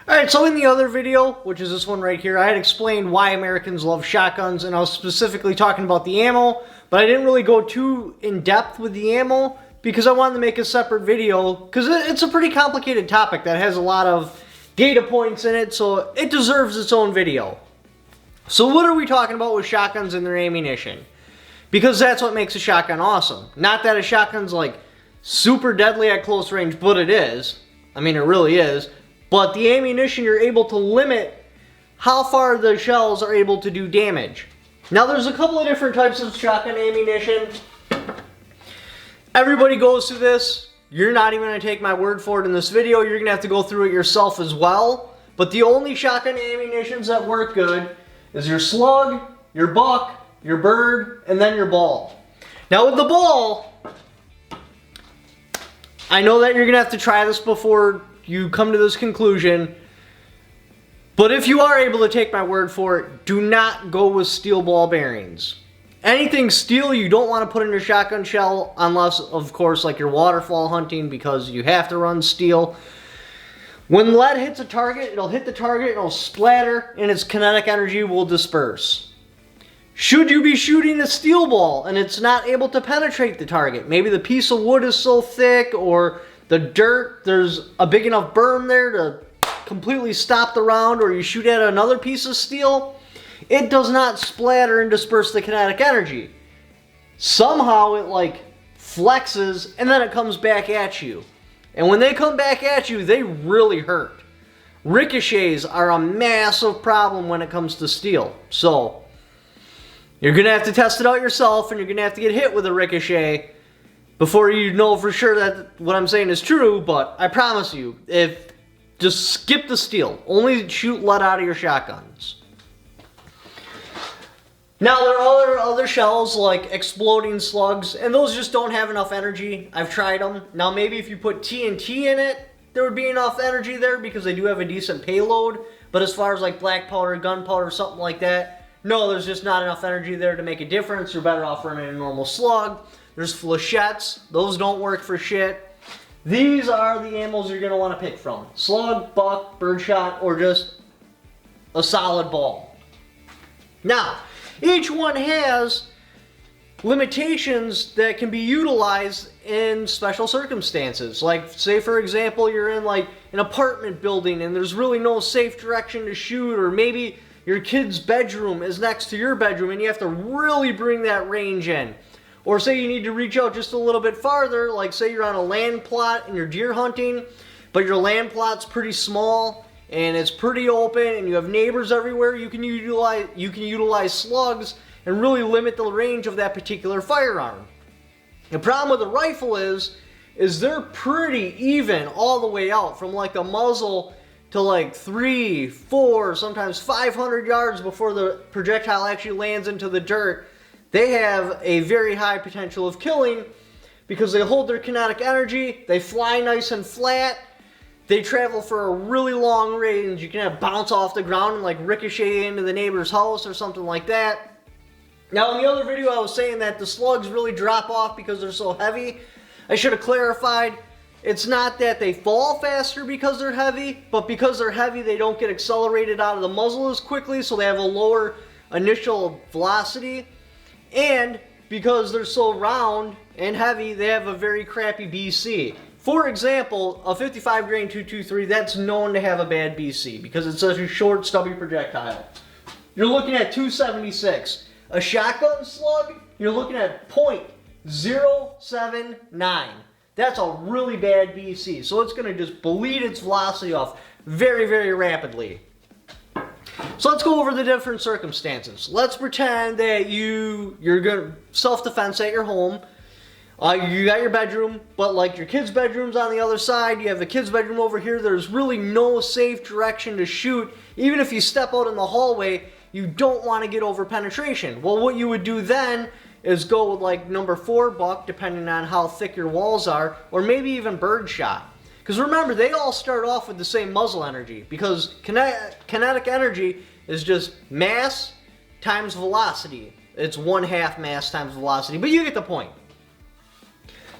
Alright, so in the other video, which is this one right here, I had explained why Americans love shotguns, and I was specifically talking about the ammo, but I didn't really go too in-depth with the ammo because I wanted to make a separate video, because it's a pretty complicated topic that has a lot of data points in it, so it deserves its own video. So what are we talking about with shotguns and their ammunition? Because that's what makes a shotgun awesome. Not that a shotgun's like super deadly at close range, but it is. I mean, it really is. But the ammunition, you're able to limit how far the shells are able to do damage. Now, there's a couple of different types of shotgun ammunition. Everybody goes through this. You're not even going to take my word for it in this video. You're going to have to go through it yourself as well. But the only shotgun ammunitions that work good is your slug, your buck, your bird, and then your ball. Now, with the ball, I know that you're going to have to try this before you come to this conclusion, but if you are able to take my word for it, do not go with steel ball bearings. Anything steel you don't want to put in your shotgun shell unless, of course, like you're waterfall hunting, because you have to run steel. When lead hits a target, it'll hit the target, it'll splatter, and its kinetic energy will disperse. Should you be shooting a steel ball and it's not able to penetrate the target, maybe the piece of wood is so thick or the dirt, there's a big enough berm there to completely stop the round, or you shoot at another piece of steel, it does not splatter and disperse the kinetic energy. Somehow it like flexes and then it comes back at you. And when they come back at you, they really hurt. Ricochets are a massive problem when it comes to steel. So you're going to have to test it out yourself, and you're going to have to get hit with a ricochet before you know for sure that what I'm saying is true. But I promise you, just skip the steel. Only shoot lead out of your shotguns. Now, there are other shells like exploding slugs, and those just don't have enough energy. I've tried them. Now, maybe if you put TNT in it, there would be enough energy there because they do have a decent payload. But as far as like black powder, gunpowder, something like that, no, there's just not enough energy there to make a difference. You're better off running a normal slug. There's flechettes. Those don't work for shit. These are the ammos you're going to want to pick from. Slug, buck, birdshot, or just a solid ball. Now, each one has limitations that can be utilized in special circumstances. Like, say for example, you're in like an apartment building and there's really no safe direction to shoot, or maybe your kid's bedroom is next to your bedroom and you have to really bring that range in. Or say you need to reach out just a little bit farther, like say you're on a land plot and you're deer hunting, but your land plot's pretty small and it's pretty open and you have neighbors everywhere. You can utilize slugs and really limit the range of that particular firearm. The problem with a rifle is they're pretty even all the way out, from like the muzzle to like 300, 400, sometimes 500 yards before the projectile actually lands into the dirt. They have a very high potential of killing because they hold their kinetic energy, they fly nice and flat, they travel for a really long range. You can have bounce off the ground and like ricochet into the neighbor's house or something like that. Now, in the other video I was saying that the slugs really drop off because they're so heavy. I should have clarified, it's not that they fall faster because they're heavy, but because they're heavy they don't get accelerated out of the muzzle as quickly, so they have a lower initial velocity. And because they're so round and heavy, they have a very crappy BC. For example, a 55 grain 223, that's known to have a bad BC because it's such a short, stubby projectile. You're looking at 276. A shotgun slug, you're looking at .079. That's a really bad BC, so it's going to just bleed its velocity off very, very rapidly. So let's go over the different circumstances. Let's pretend that you're going to self-defense at your home. You got your bedroom, but like your kid's bedroom's on the other side. You have the kid's bedroom over here. There's really no safe direction to shoot. Even if you step out in the hallway, you don't want to get over penetration. Well, what you would do then is go with like number 4 buck, depending on how thick your walls are, or maybe even birdshot. Because remember, they all start off with the same muzzle energy, because kinetic energy is just mass times velocity. It's 1/2 mass times velocity, but you get the point.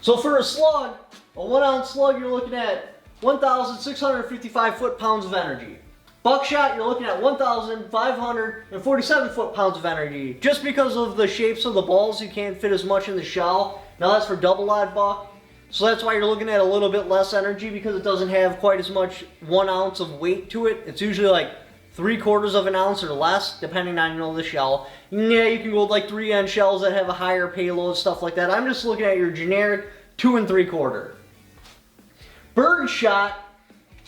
So for a slug, a 1 ounce slug, you're looking at 1,655 foot-pounds of energy. Buckshot, you're looking at 1,547 foot-pounds of energy. Just because of the shapes of the balls, you can't fit as much in the shell. Now that's for double-odd buck. So that's why you're looking at a little bit less energy, because it doesn't have quite as much 1 ounce of weight to it. It's usually like 3/4 of an ounce or less, depending on, the shell. Yeah, you can go with like 3N shells that have a higher payload, stuff like that. I'm just looking at your generic 2 3/4. Bird shot,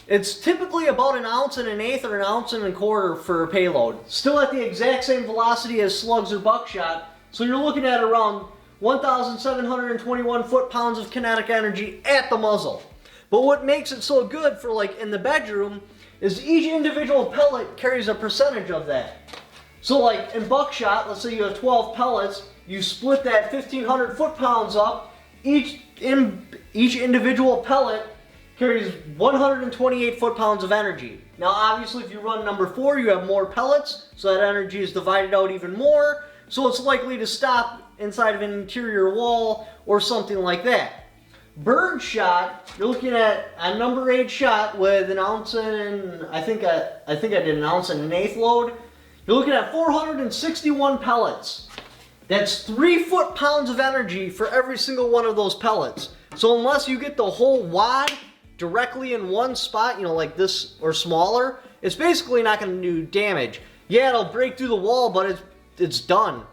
it's typically about 1 1/8 or 1 1/4 for a payload. Still at the exact same velocity as slugs or buckshot, so you're looking at around 1,721 foot-pounds of kinetic energy at the muzzle. But what makes it so good for like in the bedroom is each individual pellet carries a percentage of that. So like in buckshot, let's say you have 12 pellets, you split that 1,500 foot-pounds up, each individual pellet carries 128 foot-pounds of energy. Now obviously if you run number 4, you have more pellets, so that energy is divided out even more, so it's likely to stop inside of an interior wall or something like that. Bird shot, you're looking at a number 8 shot with 1 ounce and I think I did 1 1/8 load. You're looking at 461 pellets. That's 3 foot-pounds of energy for every single one of those pellets. So unless you get the whole wad directly in one spot, like this or smaller, it's basically not going to do damage. Yeah, it'll break through the wall, but it's done.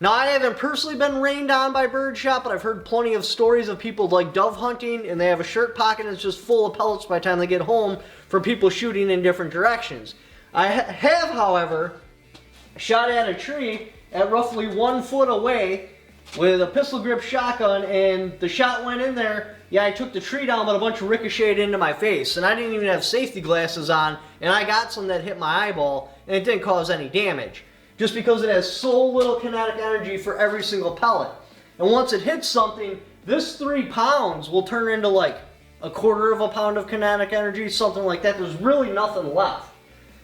Now, I haven't personally been rained on by birdshot, but I've heard plenty of stories of people like dove hunting, and they have a shirt pocket that's just full of pellets by the time they get home from people shooting in different directions. I have, however, shot at a tree at roughly 1 foot away with a pistol grip shotgun, and the shot went in there. Yeah, I took the tree down, but a bunch of ricocheted into my face, and I didn't even have safety glasses on, and I got some that hit my eyeball, and it didn't cause any damage, just because it has so little kinetic energy for every single pellet. And once it hits something, this 3 pounds will turn into like 1/4 pound of kinetic energy, something like that. There's really nothing left.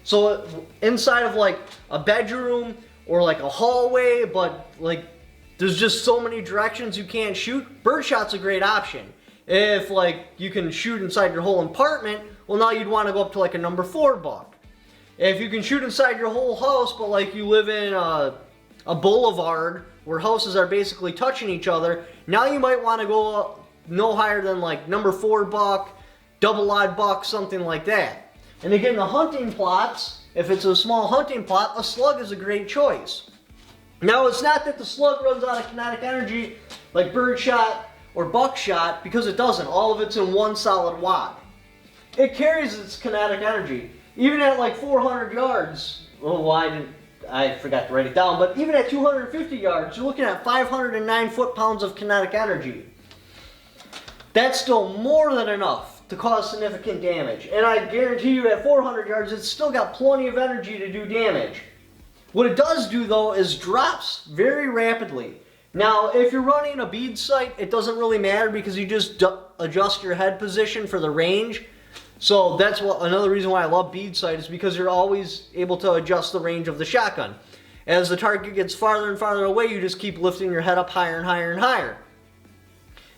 So inside of like a bedroom or like a hallway, but like there's just so many directions you can't shoot, birdshot's a great option. If like you can shoot inside your whole apartment, well now you'd want to go up to like a number 4 buck. If you can shoot inside your whole house, but like you live in a boulevard where houses are basically touching each other, now you might want to go no higher than like number 4 buck, double-odd buck, something like that. And again, the hunting plots, if it's a small hunting plot, a slug is a great choice. Now, it's not that the slug runs out of kinetic energy like birdshot or buckshot, because it doesn't. All of it's in one solid wad. It carries its kinetic energy. Even at like 400 yards, I forgot to write it down, but even at 250 yards, you're looking at 509 foot-pounds of kinetic energy. That's still more than enough to cause significant damage. And I guarantee you at 400 yards, it's still got plenty of energy to do damage. What it does do, though, is drops very rapidly. Now, if you're running a bead sight, it doesn't really matter because you just adjust your head position for the range. So that's another reason why I love bead sight, is because you're always able to adjust the range of the shotgun. As the target gets farther and farther away, you just keep lifting your head up higher and higher and higher.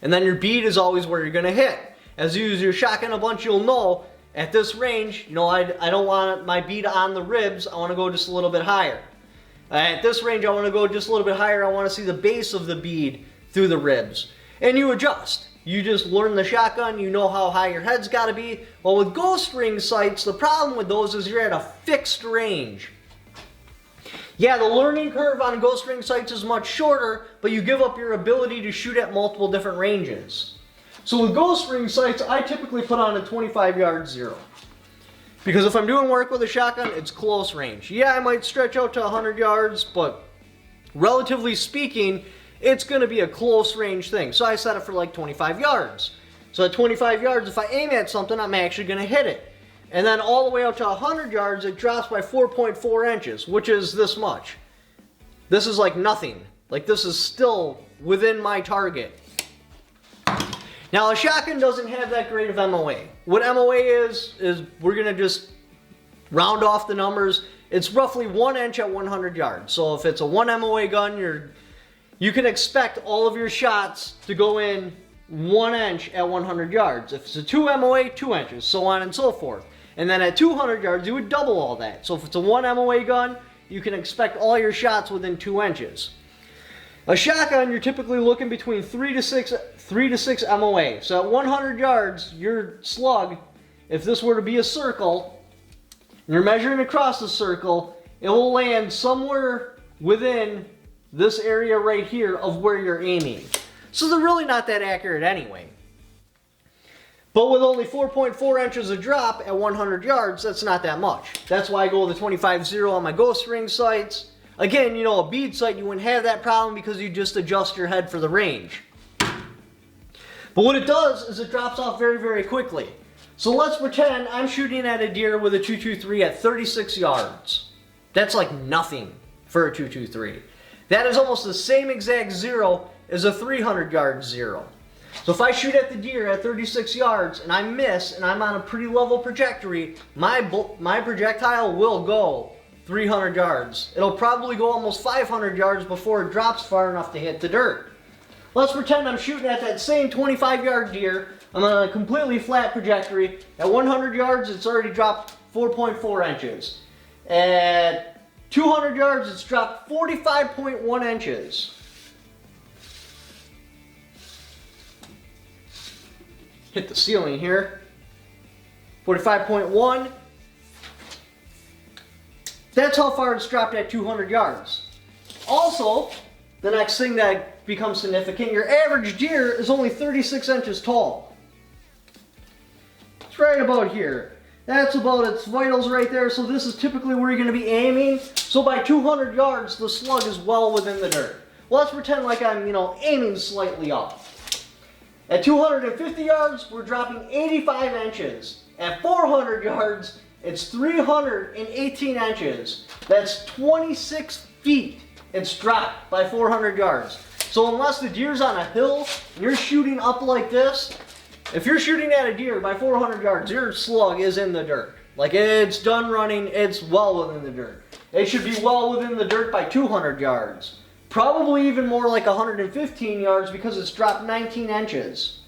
And then your bead is always where you're going to hit. As you use your shotgun a bunch, you'll know at this range, I don't want my bead on the ribs, I want to go just a little bit higher. At this range, I want to go just a little bit higher, I want to see the base of the bead through the ribs. And you adjust. You just learn the shotgun, you know how high your head's got to be. Well, with ghost ring sights, the problem with those is you're at a fixed range. Yeah, the learning curve on ghost ring sights is much shorter, but you give up your ability to shoot at multiple different ranges. So with ghost ring sights, I typically put on a 25-yard zero. Because if I'm doing work with a shotgun, it's close range. Yeah, I might stretch out to 100 yards, but relatively speaking, it's going to be a close range thing. So I set it for like 25 yards. So at 25 yards, if I aim at something, I'm actually going to hit it. And then all the way out to 100 yards, it drops by 4.4 inches, which is this much. This is like nothing. Like this is still within my target. Now a shotgun doesn't have that great of MOA. What MOA is we're going to just round off the numbers. It's roughly 1 inch at 100 yards. So if it's a 1 MOA gun, you can expect all of your shots to go in 1 inch at 100 yards. If it's a 2 MOA, 2 inches, so on and so forth. And then at 200 yards, you would double all that. So if it's a 1 MOA gun, you can expect all your shots within 2 inches. A shotgun, you're typically looking between 3 to 6 MOA. So at 100 yards, your slug, if this were to be a circle, and you're measuring across the circle, it will land somewhere within this area right here of where you're aiming. So they're really not that accurate anyway. But with only 4.4 inches of drop at 100 yards, that's not that much. That's why I go with the 25-0 on my ghost ring sights. Again, you know, a bead sight, you wouldn't have that problem because you just adjust your head for the range. But what it does is it drops off very, very quickly. So let's pretend I'm shooting at a deer with a 223 at 36 yards. That's like nothing for a 223. That is almost the same exact zero as a 300-yard zero. So if I shoot at the deer at 36 yards and I miss and I'm on a pretty level trajectory, my projectile will go 300 yards. It'll probably go almost 500 yards before it drops far enough to hit the dirt. Let's pretend I'm shooting at that same 25-yard deer. I'm on a completely flat trajectory. At 100 yards, it's already dropped 4.4 inches. At 200 yards, it's dropped 45.1 inches. Hit the ceiling here. 45.1. That's how far it's dropped at 200 yards. Also, the next thing that becomes significant, your average deer is only 36 inches tall. It's right about here. That's about its vitals right there, so this is typically where you're going to be aiming. So by 200 yards, the slug is well within the dirt. Well, let's pretend like I'm, aiming slightly up. At 250 yards, we're dropping 85 inches. At 400 yards, it's 318 inches. That's 26 feet it's dropped by 400 yards. So unless the deer's on a hill and you're shooting up like this, if you're shooting at a deer by 400 yards, your slug is in the dirt. Like, it's done running, it's well within the dirt. It should be well within the dirt by 200 yards. Probably even more like 115 yards because it's dropped 19 inches.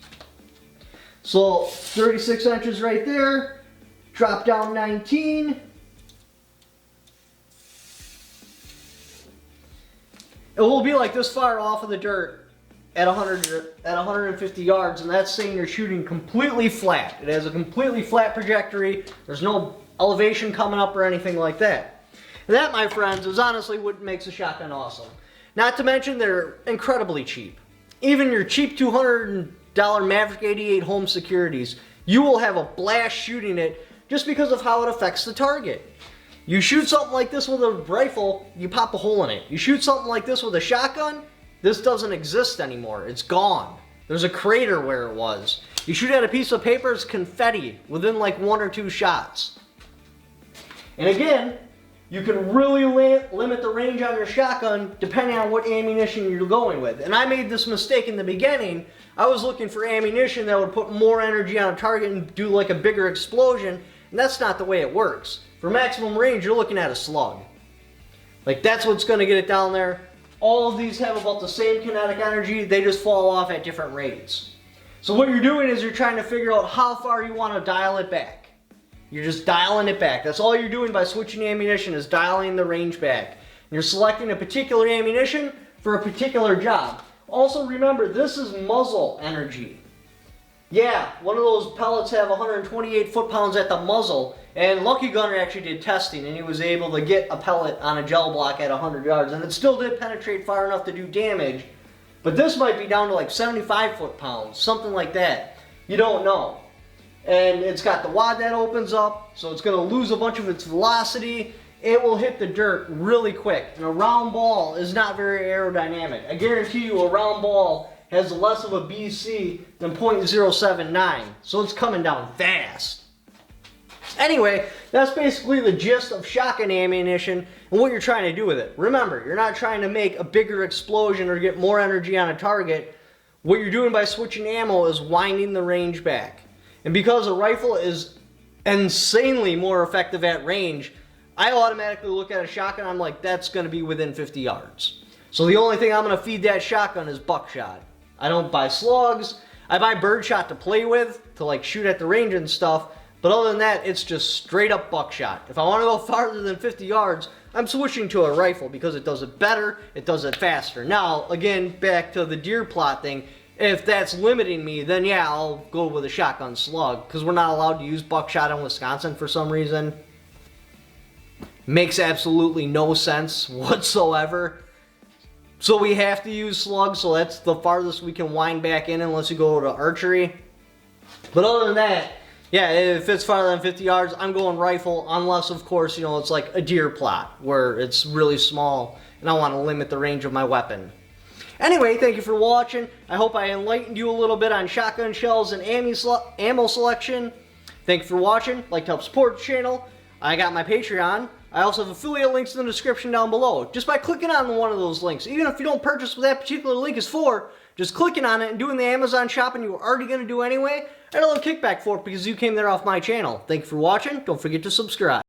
So 36 inches right there, drop down 19. It will be like this far off of the dirt at 150 yards, and that's saying you're shooting completely flat. It has a completely flat trajectory. There's no elevation coming up or anything like that. And that, my friends, is honestly what makes a shotgun awesome. Not to mention they're incredibly cheap. Even your cheap $200 Maverick 88 home securities, you will have a blast shooting it just because of how it affects the target. You shoot something like this with a rifle, you pop a hole in it. You shoot something like this with a shotgun, this doesn't exist anymore. It's gone. There's a crater where it was. You shoot at a piece of paper, it's confetti within like 1 or 2 shots. And again, you can really limit the range on your shotgun depending on what ammunition you're going with. And I made this mistake in the beginning. I was looking for ammunition that would put more energy on a target and do like a bigger explosion, and that's not the way it works. For maximum range, you're looking at a slug. Like, that's what's going to get it down there. All of these have about the same kinetic energy, they just fall off at different rates. So what you're doing is you're trying to figure out how far you want to dial it back. You're just dialing it back. That's all you're doing by switching ammunition, is dialing the range back. And you're selecting a particular ammunition for a particular job. Also remember, this is muzzle energy. Yeah, one of those pellets have 128 foot-pounds at the muzzle, and Lucky Gunner actually did testing, and he was able to get a pellet on a gel block at 100 yards, and it still did penetrate far enough to do damage, but this might be down to like 75 foot-pounds, something like that. You don't know. And it's got the wad that opens up, so it's going to lose a bunch of its velocity. It will hit the dirt really quick, and a round ball is not very aerodynamic. I guarantee you a round ball has less of a BC than .079, so it's coming down fast. Anyway, that's basically the gist of shotgun ammunition and what you're trying to do with it. Remember, you're not trying to make a bigger explosion or get more energy on a target. What you're doing by switching ammo is winding the range back. And because a rifle is insanely more effective at range, I automatically look at a shotgun, I'm like, that's going to be within 50 yards. So the only thing I'm going to feed that shotgun is buckshot. I don't buy slugs, I buy birdshot to play with, to like shoot at the range and stuff, but other than that, it's just straight up buckshot. If I want to go farther than 50 yards, I'm switching to a rifle because it does it better, it does it faster. Now, again, back to the deer plot thing, if that's limiting me, then yeah, I'll go with a shotgun slug, because we're not allowed to use buckshot in Wisconsin for some reason. Makes absolutely no sense whatsoever. So we have to use slugs, so that's the farthest we can wind back in unless you go to archery. But other than that, yeah, if it's farther than 50 yards, I'm going rifle, unless, of course, you know, it's like a deer plot, where it's really small, and I want to limit the range of my weapon. Anyway, thank you for watching. I hope I enlightened you a little bit on shotgun shells and ammo selection. Thank you for watching. Like to help support the channel. I got my Patreon. I also have affiliate links in the description down below. Just by clicking on one of those links, even if you don't purchase what that particular link is for, just clicking on it and doing the Amazon shopping you were already going to do anyway, I had a little kickback for it because you came there off my channel. Thank you for watching. Don't forget to subscribe.